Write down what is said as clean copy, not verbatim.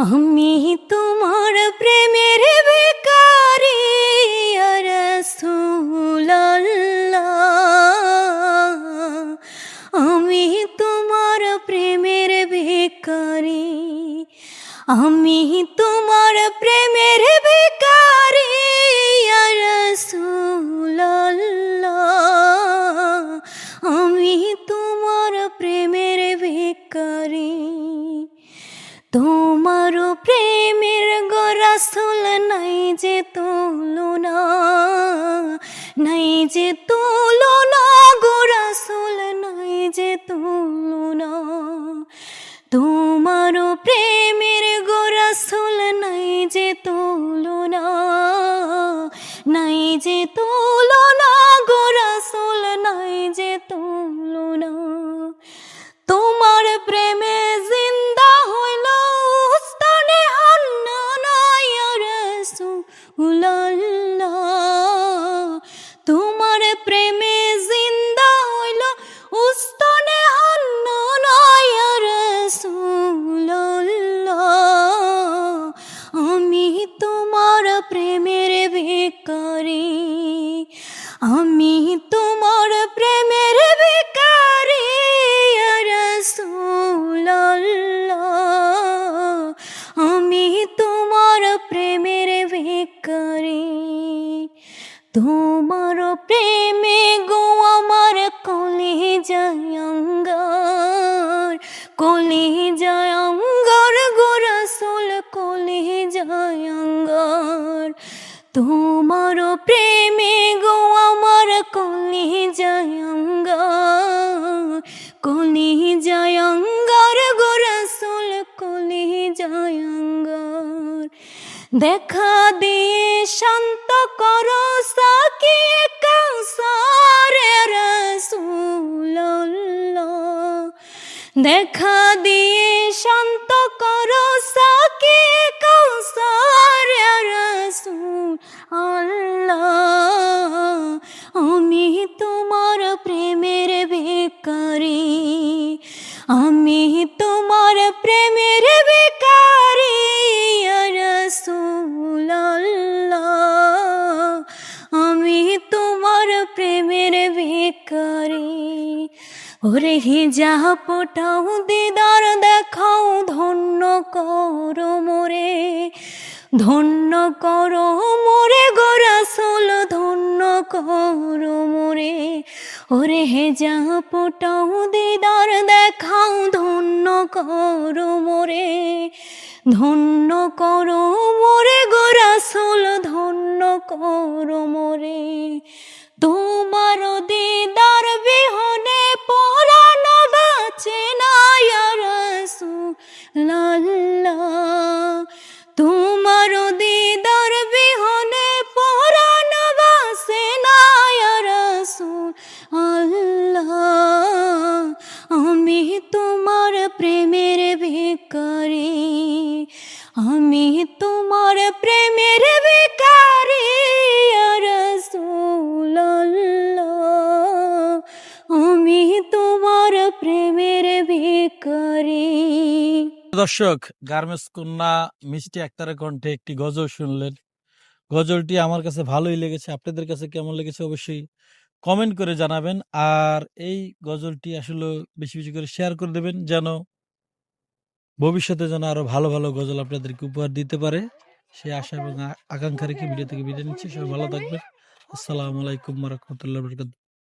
আমি তোমার প্রেমের ভিখারি ইয়া রাসূলুল্লাহ। আমি তোমার প্রেমের ভিখারি, আমি তোমার প্রেমের ভিখারি ইয়া রাসূলুল্লাহ। আমি তোমার প্রেমের ভিখারি। তোমার প্রেমের গো রাসূল নাই যে তুলনা, নাই যে তুলনা গো রাসূল নাই যে তুলনা। তোমার প্রেমের গো রাসূল নাই যে তুলনা, নাই যে তুলনা গো রাসূল নাই যে তুলনা। তোমার প্রেমে জিন্দা হইল উস্তানে হান্নান ইয়া রাসূলুল্লাহ। তোমার প্রেমে জিন্দা হইল উস্তানে হান্নান ইয়া রাসূলুল্লাহ। আমি তোমার প্রেমের ভিখারি, আমি তোমার প্রেমের ভিখারি ইয়া রাসূলুল্লাহ। আমি তোমার প্রেমের ভিখারি। তোমার প্রেমে গো আমার কলিজায় অঙ্গার, কলিজায় অঙ্গার গো রাসূল কলিজায় অঙ্গার। তোমার প্রেমে গো আমার কলিজায় অঙ্গার, কলিজায় অঙ্গার গো রাসূল কলিজায় অঙ্গার। দেখা দিয়ে শান্ত করো সাকিয়ে কাউসার ইয়া রাসূলুল্লাহ। দেখা দিয়ে শান্ত করো সাকিয়ে কাউসার ইয়া রাসূলুল্লাহ। আমি তোমার প্রেমের ভিখারি, আমি তোমার প্রেমের ভিখারি ইয়া রাসূলুল্লাহ। আমি তোমার প্রেমের ভিখারি। ওরে হিজাব পোটাও দিদার দেখাও, ধন্য করো মোরে, ধন্য করো মোরে গো রাসূল ধন্য করো মোরে। ওরে হিজাব পোটাও দিদার দেখাও, ধন্য করো মোরে, ধন্য করো মোরে গো রাসূল ধন্য করো মোরে। তোমার দিদার বিহনে পরাণ বাঁচে না ইয়া রাসূলুল্লাহ। তোমার দিদার বিহনে পরাণ বাঁচে না ইয়া রাসূলুল্লাহ। আমি তোমার প্রেমের ভিখারি, আমি তোমার প্রেমের ভিখারি ইয়া রাসূলুল্লাহ। আমি তোমার প্রেমের ভিখারি। দর্শক, গার্মেন্টস কন্যা মিষ্টি আক্তারের কণ্ঠে একটি গজল শুনলেন। গজলটি আমার কাছে ভালোই লেগেছে, আপনাদের কাছে কেমন লেগেছে অবশ্যই কমেন্ট করে জানাবেন। আর এই গজলটি আসলে বেশি বেশি করে শেয়ার করে দেবেন, যেন ভবিষ্যতে যেন আরো ভালো ভালো গজল আপনাদেরকে উপহার দিতে পারে, সেই আশা এবং আকাঙ্ক্ষা রেখে ভিডিও থেকে বিদায় নিচ্ছি। সবাই ভালো থাকবেন। আসসালামু আলাইকুম ওয়া রাহমাতুল্লাহি ওয়া বারাকাতুহু।